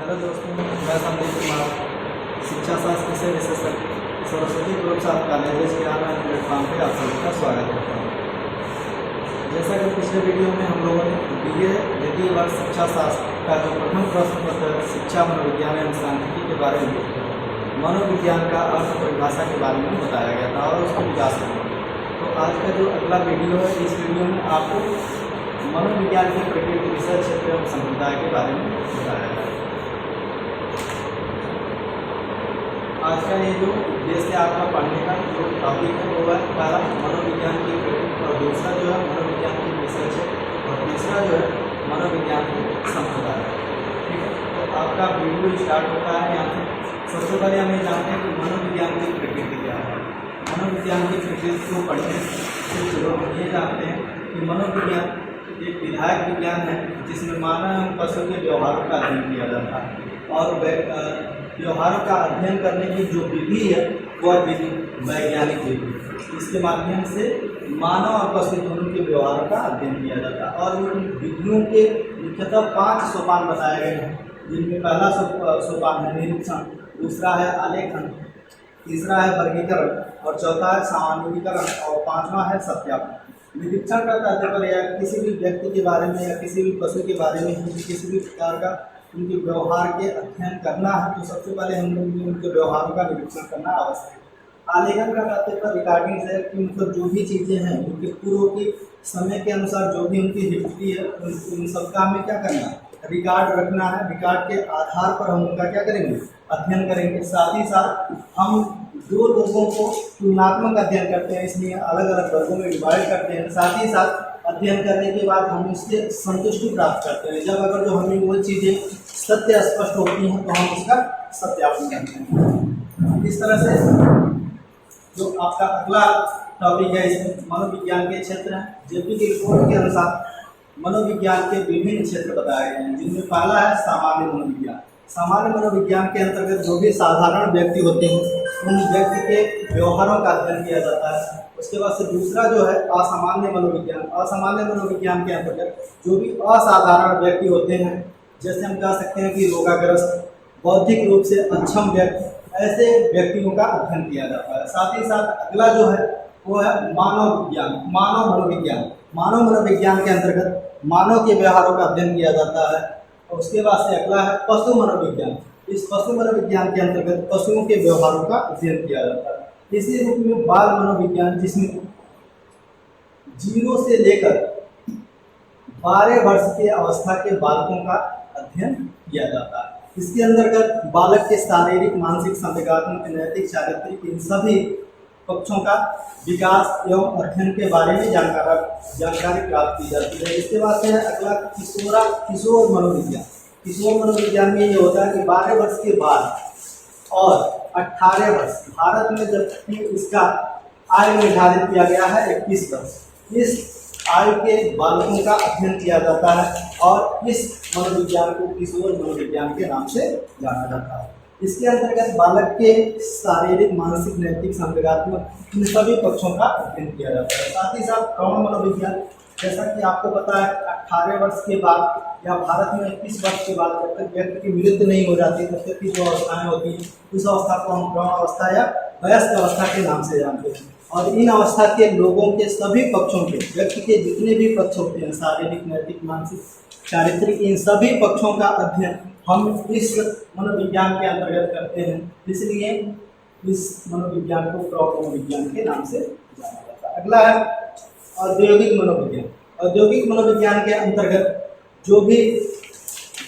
Hello दोस्तों, मैं संदीप कुमार, शिक्षा शास्त्र विषय विशेषज्ञ, सरस्वती ग्रुप ऑफ कॉलेजेस के ऑनलाइन प्लेटफॉर्म पे आप सभी का स्वागत करता हूँ। जैसा कि पिछले वीडियो में हम लोगों ने BA द्वितीय वर्ष शिक्षा शास्त्र का जो प्रथम प्रश्न पत्र शिक्षा मनोविज्ञान एवं सांख्यिकी के बारे में मनोविज्ञान का अर्थ परिभाषा के बारे में बताया गया था और उसको विकास किया। तो आज का जो अगला वीडियो है, इस वीडियो में आपको मनोविज्ञान के प्रकृति, विषय, क्षेत्र एवं संप्रदाय के बारे में बताया गया। आज का ये जो उद्देश्य आपका पढ़ने का जो टॉपिक है वो है पहला मनोविज्ञान की प्रकृति और दूसरा जो है मनोविज्ञान की रिसर्च है और तीसरा जो है मनोविज्ञान की संप्रदाय। ठीक है, तो आपका वीडियो स्टार्ट होता है यहाँ से। सबसे पहले हम ये जानते हैं कि मनोविज्ञान की प्रकृति क्या है। मनोविज्ञान की प्रकृति को पढ़ने से शुरू हम ये जानते हैं कि मनोविज्ञान एक विधायक विज्ञान है जिसमें मानव एवं पशु के व्यवहारों का अध्ययन किया जाता है और व्यवहारों का अध्ययन करने की जो विधि है वह विधि वैज्ञानिक विधि। इसके माध्यम से मानव और पशु दोनों के व्यवहारों का अध्ययन किया जाता है और उन विधियों के मुख्यतः 5 सोपान बताए गए हैं, जिनमें पहला सोपान है निरीक्षण, दूसरा है आलेखन, तीसरा है वर्गीकरण और चौथा है सामान्यीकरण और पांचवा है सत्यापन। निरीक्षण का तात्पर्य है किसी भी व्यक्ति के बारे में या किसी भी पशु के बारे में किसी भी प्रकार का उनके व्यवहार के अध्ययन करना है तो सबसे पहले हम लोग उनके व्यवहारों का निरीक्षण करना आवश्यक है। आलेखन का तात्पर्य रिकॉर्डिंग से कि मतलब जो भी चीज़ें हैं उनके पूर्व के समय के अनुसार जो भी उनकी हिस्ट्री है उन सबका हमें क्या करना है, रिकॉर्ड रखना है। रिकॉर्ड के आधार पर हम उनका क्या करेंगे, अध्ययन करेंगे। साथ ही साथ हम दो लोगों को तुलनात्मक अध्ययन करते हैं, इसलिए अलग अलग वर्गों में डिवाइड करते हैं। साथ ही साथ अध्ययन करने के बाद हम उससे संतुष्टि प्राप्त करते हैं। जब अगर जो हमें वो चीज़ें सत्य स्पष्ट होती हैं तो हम उसका सत्यापन करते हैं। इस तरह से जो आपका अगला टॉपिक है इसमें मनोविज्ञान के क्षेत्र हैं। जेपी की रिपोर्ट के अनुसार मनोविज्ञान के विभिन्न क्षेत्र बताए गए हैं, जिनमें पहला है सामान्य मनोविज्ञान। सामान्य मनोविज्ञान के अंतर्गत जो भी साधारण व्यक्ति होते हैं उन व्यक्ति के व्यवहारों का अध्ययन किया जाता है। उसके बाद से दूसरा जो है असामान्य मनोविज्ञान। असामान्य मनोविज्ञान के अंतर्गत जो भी असाधारण व्यक्ति होते हैं, जैसे हम कह सकते हैं कि रोगाग्रस्त, बौद्धिक रूप से अक्षम व्यक्ति, ऐसे व्यक्तियों का अध्ययन किया जाता है। साथ ही साथ अगला जो है वो है मानव विज्ञान, मानव मनोविज्ञान। मानव मनोविज्ञान के अंतर्गत मानव के व्यवहारों का अध्ययन किया जाता है। और उसके बाद से अगला है पशु मनोविज्ञान। इस पशु मनोविज्ञान के अंतर्गत पशुओं के व्यवहारों का अध्ययन किया जाता है। इसी रूप में बाल मनोविज्ञान, जिसमें 0 से लेकर 12 वर्ष के अवस्था के बालकों का अध्ययन किया जाता है। इसके अंतर्गत बालक के शारीरिक, मानसिक, संवेगात्मक, नैतिक, चारित्रिक इन सभी पक्षों का विकास एवं अध्ययन के बारे में जानकारी प्राप्त की जाती है। इसके बाद से अगला किशोर मनोविज्ञान। किशोर मनोविज्ञान में ये होता है कि 12 वर्ष के बाद और 18 वर्ष, भारत में जबकि इसका आयु निर्धारित किया गया है 21 वर्ष, इस आयु के बालकों का अध्ययन किया जाता है और इस मनोविज्ञान को किशोर मनोविज्ञान के नाम से जाना जाता है। इसके अंतर्गत बालक के शारीरिक, मानसिक, नैतिक, संवेगात्मक इन सभी पक्षों का अध्ययन किया जाता है। साथ ही साथ प्रौढ़ मनोविज्ञान, जैसा कि आपको पता है 18 वर्ष के बाद या भारत में 21 वर्ष के बाद जब तक व्यक्ति की मृत्यु नहीं हो जाती तब तक की जो अवस्थाएँ होती हैं उस अवस्था को हम प्रौढ़ अवस्था या वयस्क अवस्था के नाम से जानते हैं। और इन अवस्था के लोगों के सभी पक्षों के, व्यक्ति के जितने भी पक्ष होते हैं, शारीरिक, नैतिक, मानसिक, चारित्रिक, इन सभी पक्षों का अध्ययन हम इस मनोविज्ञान के अंतर्गत करते हैं। इसलिए इस मनोविज्ञान को प्रौढ़ मनोविज्ञान के नाम से जाना जाता है। अगला है औद्योगिक मनोविज्ञान। औद्योगिक मनोविज्ञान के अंतर्गत जो भी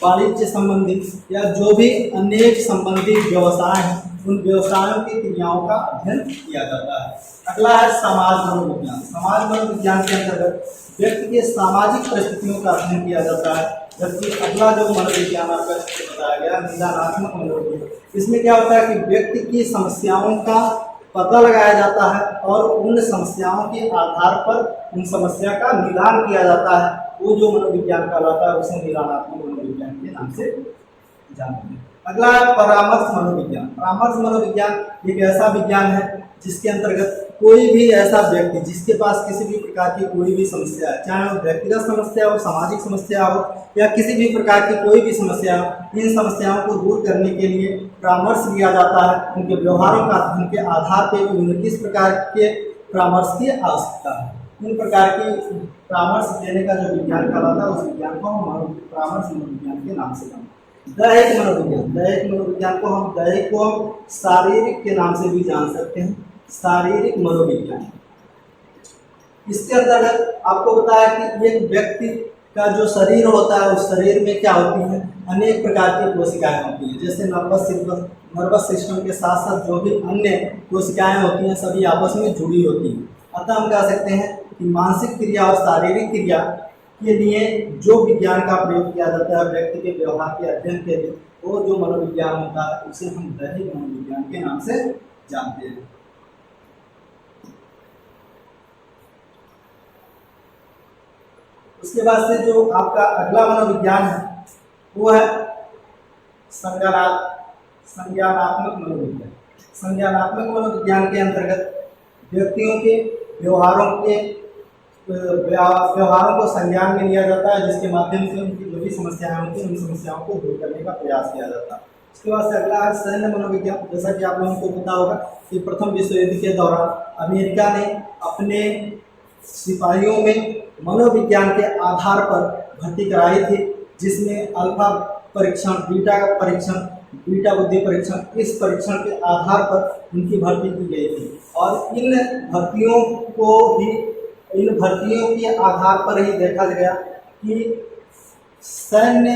वाणिज्य संबंधित या जो भी अनेक संबंधित व्यवसाय हैं उन व्यवसायों की क्रियाओं का अध्ययन किया जाता है। अगला है समाज मनोविज्ञान। समाज मनोविज्ञान के अंतर्गत व्यक्ति के सामाजिक परिस्थितियों का अध्ययन किया जाता है। जबकि अगला जो मनोविज्ञान आपका बताया गया निदानात्मक मनोविज्ञान, इसमें क्या होता है कि व्यक्ति की समस्याओं का पता लगाया जाता है और उन समस्याओं के आधार पर उन समस्या का निदान किया जाता है। वो जो मनोविज्ञान कहलाता है उसे निदानात्मक मनोविज्ञान के नाम से जानते हैं। अगला है परामर्श मनोविज्ञान। परामर्श मनोविज्ञान एक ऐसा विज्ञान है जिसके अंतर्गत कोई भी ऐसा व्यक्ति जिसके पास किसी भी प्रकार की कोई भी समस्या है, चाहे वो व्यक्तिगत समस्या हो, सामाजिक समस्या हो या किसी भी प्रकार की कोई भी समस्या हो, इन समस्याओं को दूर करने के लिए परामर्श दिया जाता है। उनके व्यवहारों का अध्ययन के आधार पर उन्हें किस प्रकार के परामर्श की आवश्यकता है, इन प्रकार की परामर्श देने का जो विज्ञान कहलाता है उस विज्ञान को हम परामर्श मनोविज्ञान के नाम से जानते हैं। दैहिक मनोविज्ञान, दैहिक मनोविज्ञान को हम शारीरिक के नाम से भी जान सकते हैं, शारीरिक मनोविज्ञान। इसके अंतर्गत आपको बताया कि एक व्यक्ति का जो शरीर होता है उस शरीर में क्या होती है, अनेक प्रकार की कोशिकाएं होती हैं। जैसे नर्वस सिस्टम के साथ साथ जो भी अन्य कोशिकाएं होती हैं सभी आपस में जुड़ी होती हैं। अतः हम कह सकते हैं कि मानसिक क्रिया और शारीरिक क्रिया के लिए जो विज्ञान का प्रयोग किया जाता है व्यक्ति के व्यवहार के अध्ययन के लिए, वो जो मनोविज्ञान होता है उसे हम दैहिक मनोविज्ञान के नाम से जानते हैं। उसके बाद से जो आपका अगला मनोविज्ञान है वो है संज्ञानात्मक मनोविज्ञान। संज्ञानात्मक मनोविज्ञान के अंतर्गत व्यक्तियों के व्यवहारों को संज्ञान में लिया जाता है, जिसके माध्यम से उनकी जो भी समस्याएं होती हैं उन समस्याओं को दूर करने का प्रयास किया जाता है। उसके बाद से अगला है सैन्य मनोविज्ञान। जैसा कि आप लोगों को पता होगा कि प्रथम विश्व युद्ध के दौरान अमेरिका ने अपने सिपाहियों में मनोविज्ञान के आधार पर भर्ती कराई थी, जिसमें अल्फा परीक्षण, बीटा बुद्धि परीक्षण, इस परीक्षण के आधार पर उनकी भर्ती की गई थी। और इन भर्तियों के आधार पर ही देखा गया कि सैन्य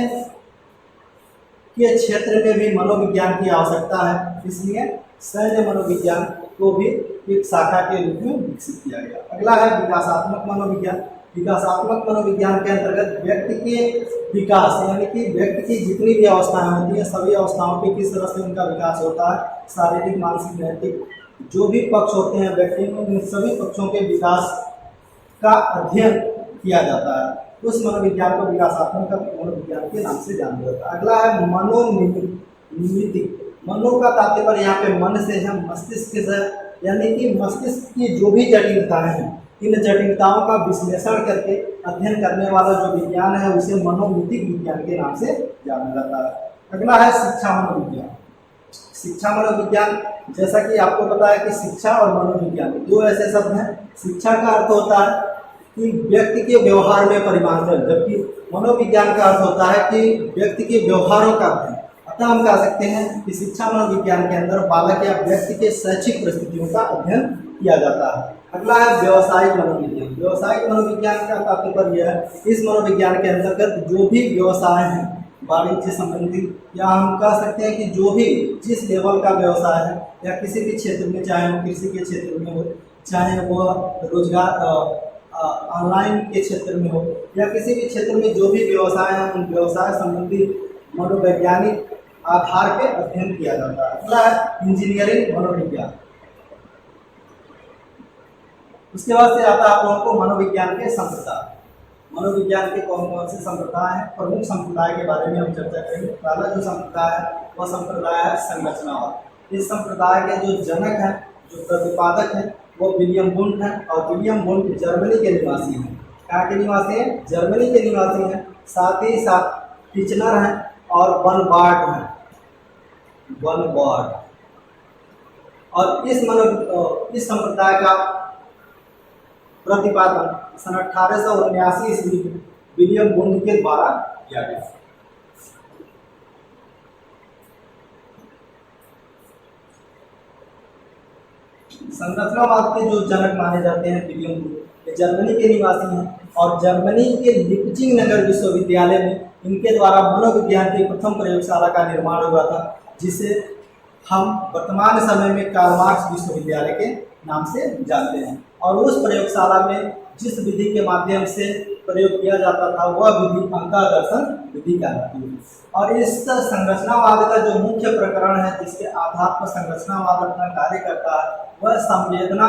के क्षेत्र में भी मनोविज्ञान की आवश्यकता है, इसलिए सैन्य मनोविज्ञान को भी एक शाखा के रूप में विकसित किया गया। अगला है विकासात्मक मनोविज्ञान। विकासात्मक मनोविज्ञान के अंतर्गत व्यक्ति के विकास यानी कि व्यक्ति की जितनी भी अवस्थाएं होती हैं सभी अवस्थाओं पे किस तरह से उनका विकास होता है, शारीरिक, मानसिक, नैतिक जो भी पक्ष होते हैं व्यक्ति में, उन सभी पक्षों के विकास का अध्ययन किया जाता है। उस मनोविज्ञान को विकासात्मक मनोविज्ञान के नाम से जाना जाता है। अगला है मनोमितिक। मनो का तात्पर्य यहाँ पे मन से है, मस्तिष्क से, यानी कि मस्तिष्क की जो भी जटिलताएं हैं इन जटिलताओं का विश्लेषण करके अध्ययन करने वाला जो विज्ञान है उसे मनोमितिक विज्ञान के नाम से जाना जाता है। अगला है शिक्षा मनोविज्ञान। शिक्षा मनोविज्ञान, जैसा कि आपको पता है कि शिक्षा और मनोविज्ञान दो ऐसे शब्द हैं। शिक्षा का अर्थ होता है कि व्यक्ति के व्यवहार में परिवर्तन, जबकि मनोविज्ञान का अर्थ होता है कि व्यक्ति के व्यवहारों का अध्ययन। अतः हम कह सकते हैं कि शिक्षा मनोविज्ञान के अंदर बालक या व्यक्ति के शैक्षिक परिस्थितियों का अध्ययन किया जाता है। अगला है व्यवसायिक मनोविज्ञान। व्यवसायिक मनोविज्ञान का तात्पर्य है इस मनोविज्ञान के अंतर्गत जो भी व्यवसाय हैं वाणिज्य संबंधित, या हम कह सकते हैं कि जो भी जिस लेवल का व्यवसाय है या किसी भी क्षेत्र में, चाहे वो कृषि के क्षेत्र में हो, चाहे वो रोजगार ऑनलाइन के क्षेत्र में हो, या किसी भी क्षेत्र में जो भी व्यवसाय है उन व्यवसाय संबंधी मनोवैज्ञानिक आधार पे अध्ययन किया जाता है। अगला है इंजीनियरिंग मनोविज्ञान। उसके बाद से आता है आप लोगों को मनोविज्ञान के संप्रदाय। मनोविज्ञान के कौन कौन से संप्रदाय हैं, प्रमुख संप्रदाय के बारे में हम चर्चा करेंगे। पहला जो संप्रदाय है वह संप्रदाय है संरचनावाद। इस संप्रदाय के जो जनक हैं, जो प्रतिपादक हैं, वो विलियम वुंट हैं, और विलियम वुंट जर्मनी के निवासी हैं। कहाँ के निवासी हैं? जर्मनी के निवासी हैं। साथ ही साथ टिचनर हैं और बनबार्ड हैं, बनबार्ड। और इस संप्रदाय का प्रतिपादन सन 1879 ईस्वी में विलियम वुंट के द्वारा किया गया। संरचनावाद के जो जनक माने जाते हैं विलियम वुंट, जर्मनी के निवासी हैं, और जर्मनी के लिप्जिंग नगर विश्वविद्यालय में इनके द्वारा मनोविज्ञान की प्रथम प्रयोगशाला का निर्माण हुआ था, जिसे हम वर्तमान समय में कार्ल मार्क्स विश्वविद्यालय के नाम से जानते हैं। और उस प्रयोगशाला में जिस विधि के माध्यम से प्रयोग किया जाता था वह विधि अंतःदर्शन विधि कहलाती है। और इस संरचनावाद का जो मुख्य प्रकरण है जिसके आधार पर संरचनावाद अपना कार्य करता है वह संवेदना,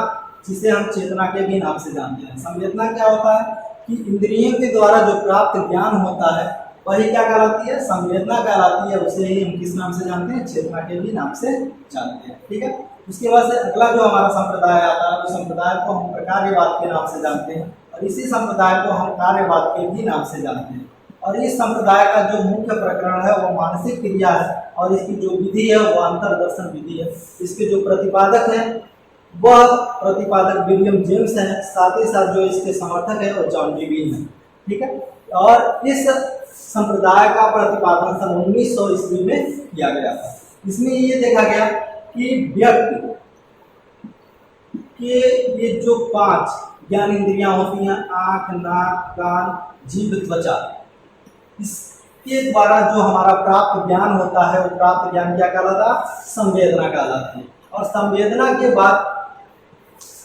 जिसे हम चेतना के भी नाम से जानते हैं। संवेदना क्या होता है कि इंद्रियों के द्वारा जो प्राप्त ज्ञान होता है वही क्या कहलाती है? संवेदना कहलाती है। उसे ही हम किस नाम से जानते हैं? चेतना के भी नाम से जानते हैं। ठीक है, उसके बाद से अगला जो हमारा संप्रदाय आता है, उस संप्रदाय को हम प्रकार्यवाद के नाम से जानते हैं और इसी संप्रदाय को हम कार्यवाद के भी नाम से जानते हैं। और इस संप्रदाय का जो मुख्य प्रकरण है वो मानसिक क्रिया है और इसकी जो विधि है वो अंतर्दर्शन विधि है। इसके जो प्रतिपादक हैं वह प्रतिपादक विलियम जेम्स हैं, साथ ही साथ जो इसके समर्थक है वो जॉन डीवी हैं। ठीक है, और इस संप्रदाय का प्रतिपादन सन 1900 ईस्वी में किया गया था। इसमें ये देखा गया कि व्यक्ति के ये जो 5 ज्ञान इंद्रियां होती हैं, आँख, नाक, कान, जीभ, त्वचा, इसके द्वारा जो हमारा प्राप्त ज्ञान होता है वो प्राप्त ज्ञान क्या कहलाता है? संवेदना कहलाती है। और संवेदना के बाद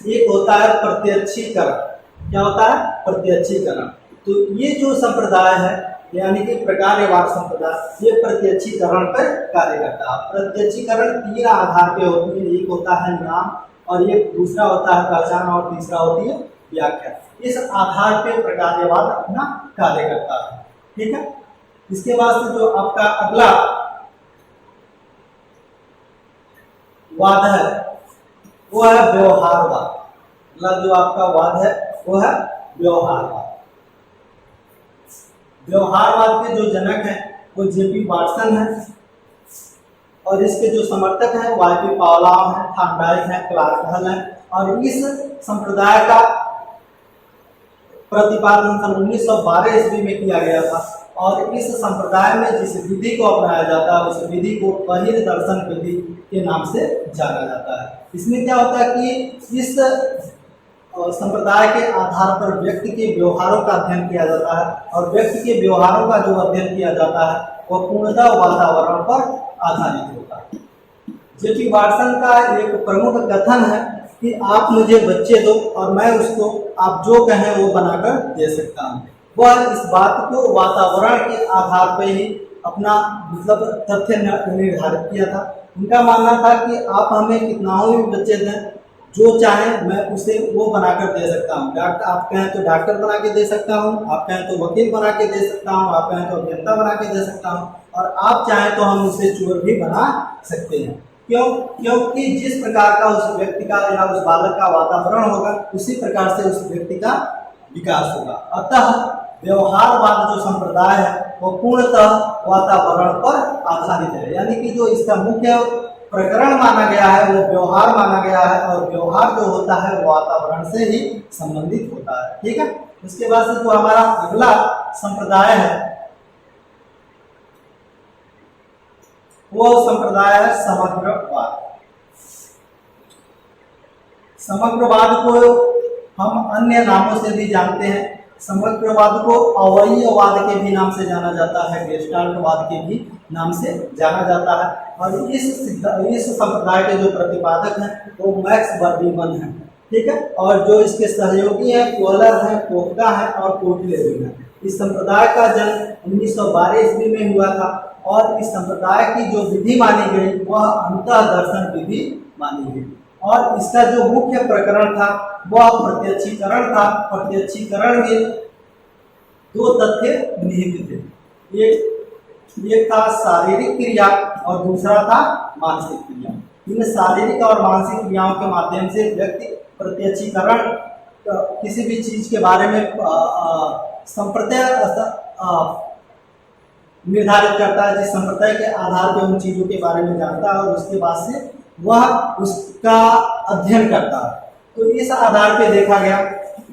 एक होता है प्रत्यक्षीकरण। क्या होता है? प्रत्यक्षीकरण। तो ये जो संप्रदाय है यानी कि प्रकार्यवाद संप्रदाय, ये प्रत्यक्षीकरण पर कार्य करता है। प्रत्यक्षीकरण 3 आधार पे होती है, एक होता है नाम और ये दूसरा होता है पहचान और तीसरा होती है व्याख्या। इस आधार पे प्रकार्यवाद अपना कार्य करता है। ठीक है, इसके बाद से जो आपका अगला वाद है वो है व्यवहारवाद। अगला जो आपका वाद है वो है व्यवहारवाद। व्यवहारवाद के जो जनक हैं वो जेपी वाटसन है और इसके जो समर्थक हैं वाईपी पावलोव हैं, थॉर्नडाइक हैं, क्लार्क हल हैं। और इस संप्रदाय का प्रतिपादन सन 1912 ईस्वी में किया गया था और इस संप्रदाय में जिस विधि को अपनाया जाता है उस विधि को बहिर् दर्शन विधि के नाम से जाना जाता है। इसमें क्या होता है कि इस संप्रदाय के आधार पर व्यक्ति के व्यवहारों का अध्ययन किया जाता है और व्यक्ति के व्यवहारों का जो अध्ययन किया जाता है वह पूर्णतः वातावरण पर आधारित होता है। जेपी वाटसन का एक प्रमुख कथन है कि आप मुझे बच्चे दो और मैं उसको आप जो कहें वो बनाकर दे सकता हूँ। वह इस बात को वातावरण के आधार पर ही अपना मतलब तथ्य निर्धारित किया था। उनका मानना था कि आप हमें कितना भी बच्चे दें, जो चाहें मैं उसे वो बनाकर दे सकता हूँ। डॉक्टर आप कहें तो डॉक्टर बना के दे सकता हूँ, आप कहें तो वकील बना के दे सकता हूँ, आप कहें तो अभियंता बना के दे सकता हूँ और आप चाहें तो हम उसे चोर भी बना सकते हैं। क्यों? क्योंकि जिस प्रकार का उस व्यक्ति का या उस बालक का वातावरण होगा उसी प्रकार से उस व्यक्ति का विकास होगा। अतः व्यवहारवाद जो संप्रदाय है वो पूर्णतः वातावरण पर आधारित है, यानी कि जो इसका मुख्य प्रकरण माना गया है वो व्यवहार माना गया है और व्यवहार जो होता है वो वातावरण से ही संबंधित होता है। ठीक है, उसके बाद से जो हमारा अगला संप्रदाय है वो संप्रदाय है समग्रवाद। समग्रवाद को हम अन्य नामों से भी जानते हैं। समग्रवाद को अवयववाद के भी नाम से जाना जाता है, गेस्टाल्टवाद के भी नाम से जाना जाता है। और इस संप्रदाय के जो प्रतिपादक हैं वो मैक्स बर्गमन हैं। ठीक है, और जो इसके सहयोगी हैं कोहलर हैं, कोफ्का हैं और कोटले भी हैं। इस संप्रदाय का जन्म 1912 ईस्वी में हुआ था और इस संप्रदाय की जो विधि मानी गई वह अंतःदर्शन विधि मानी गई और इसका जो मुख्य प्रकरण था वह प्रत्यक्षीकरण था। प्रत्यक्षीकरण में 2 तथ्य निहित थे, एक था शारीरिक क्रिया और दूसरा था मानसिक क्रिया। इन शारीरिक और मानसिक क्रियाओं के माध्यम से व्यक्ति प्रत्यक्षीकरण किसी भी चीज के बारे में संप्रदाय निर्धारित करता है, जिस संप्रदाय के आधार पर उन चीजों के बारे में जानता है और उसके बाद से वह उसका अध्ययन करता है। तो इस आधार पे देखा गया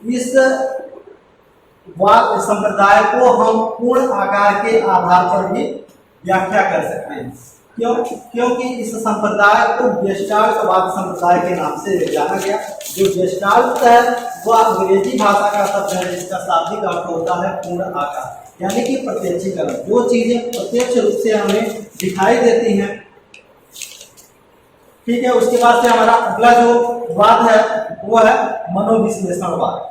इस वाद संप्रदाय को हम पूर्ण आकार के आधार पर भी व्याख्या कर सकते हैं। क्योंकि इस संप्रदाय को गेस्टाल्टवाद संप्रदाय के नाम से जाना गया। जो गेस्टाल्ट है वह अंग्रेजी भाषा का शब्द है जिसका शाब्दिक अर्थ होता है पूर्ण आकार, यानी कि प्रत्यक्षीकरण। जो चीजें प्रत्यक्ष रूप से हमें दिखाई देती हैं। ठीक है, उसके बाद से हमारा अगला जो वाद है वो है मनोविश्लेषणवाद।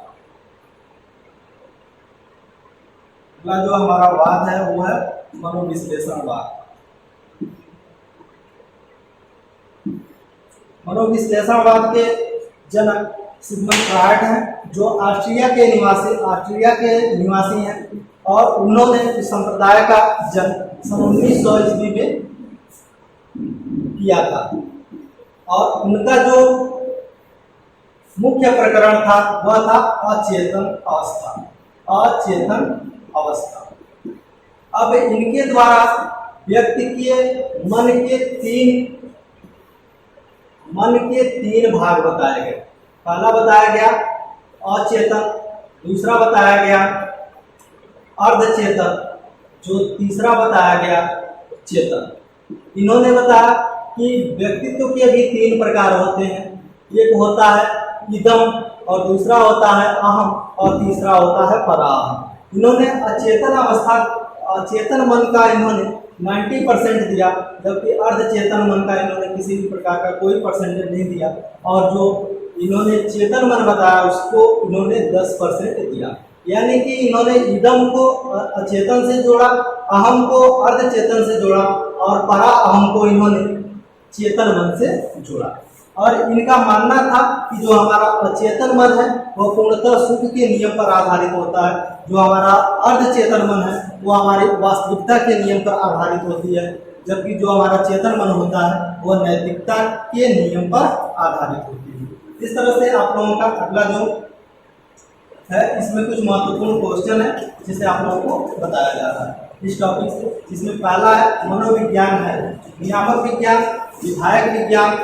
अगला जो हमारा वाद है वो है मनोविश्लेषणवाद। मनोविश्लेषणवाद के जनक सिगमंड फ्रॉयड हैं जो ऑस्ट्रिया के निवासी हैं और उन्होंने इस संप्रदाय का जन्म सन 1900 ईस्वी में किया था। और उनका जो मुख्य प्रकरण था वह था अचेतन अवस्था, अचेतन अवस्था। अब इनके द्वारा व्यक्ति के मन के तीन भाग बताए गए। पहला बताया गया अचेतन, दूसरा बताया गया अर्धचेतन, जो तीसरा बताया गया चेतन। इन्होंने बताया कि व्यक्तित्व के भी तीन प्रकार होते हैं, एक होता है इदम और दूसरा होता है अहम और तीसरा होता है पराहम। इन्होंने अचेतन अवस्था, अचेतन मन का इन्होंने 90% दिया, जबकि अर्धचेतन मन का इन्होंने किसी भी प्रकार का कोई परसेंटेज नहीं दिया, और जो इन्होंने चेतन मन बताया उसको इन्होंने 10% दिया। यानी कि इन्होंने इदम को अचेतन से जोड़ा, अहम को अर्धचेतन से जोड़ा और परा अहम को इन्होंने चेतन मन से जोड़ा। और इनका मानना था कि जो हमारा अचेतन मन है वह पूर्णतः सुख के नियम पर आधारित होता है, जो हमारा अर्धचेतन मन है वो हमारी वास्तविकता के नियम पर आधारित होती है, जबकि जो हमारा चेतन मन होता है वह नैतिकता के नियम पर आधारित होती है। इस तरह से आप लोगों का अगला जो है इसमें कुछ महत्वपूर्ण क्वेश्चन है जिसे आप लोगों को बताया जा रहा है इस टॉपिक से, जिसमें पहला है मनोविज्ञान है, नियामक विज्ञान, विधायक विज्ञान,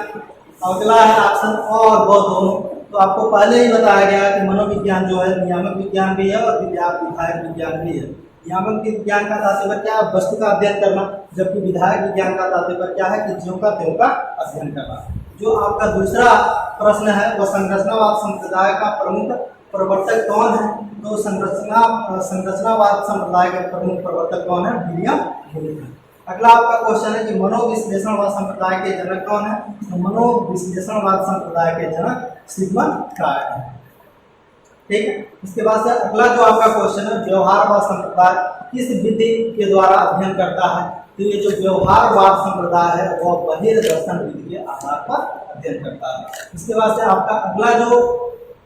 अगला है ऑप्शन और वह दोनों। तो आपको पहले ही बताया गया कि मनोविज्ञान जो है नियामक विज्ञान भी है और विधायक विज्ञान भी है। नियामक विज्ञान का तात्पर्य क्या है? वस्तु का अध्ययन करना, जबकि विधायक विज्ञान का तात्पर्य क्या है कि ज्यों का त्यों का अध्ययन करना। जो आपका दूसरा प्रश्न है वह संरचनावाद संप्रदाय का प्रमुख प्रवर्तक कौन है? तो संरचनावाद संप्रदाय का प्रमुख प्रवर्तक कौन है? William Henry. अगला आपका क्वेश्चन है कि मनोविश्लेषणवाद संप्रदाय के जनक कौन है? तो मनोविश्लेषणवाद संप्रदाय के जनक सिगमंड फ्रॉयड है। ठीक है, इसके बाद से अगला जो आपका क्वेश्चन है व्यवहारवाद संप्रदाय किस विधि के द्वारा अध्ययन करता है? तो ये जो व्यवहारवाद संप्रदाय है वह बहिर्दर्शन विधि के आधार पर अध्ययन करता है। इसके बाद से आपका अगला जो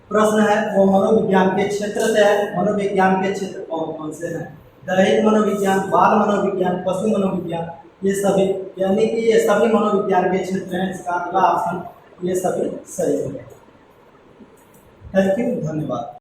प्रश्न है वो मनोविज्ञान के क्षेत्र से है। मनोविज्ञान के क्षेत्र कौन कौन से हैं? दैहिक मनोविज्ञान, बाल मनोविज्ञान, पशु मनोविज्ञान, ये सभी, यानी कि ये सभी मनोविज्ञान के क्षेत्र हैं। इसका अगला ऑप्शन ये सभी सही है। थैंक यू, धन्यवाद।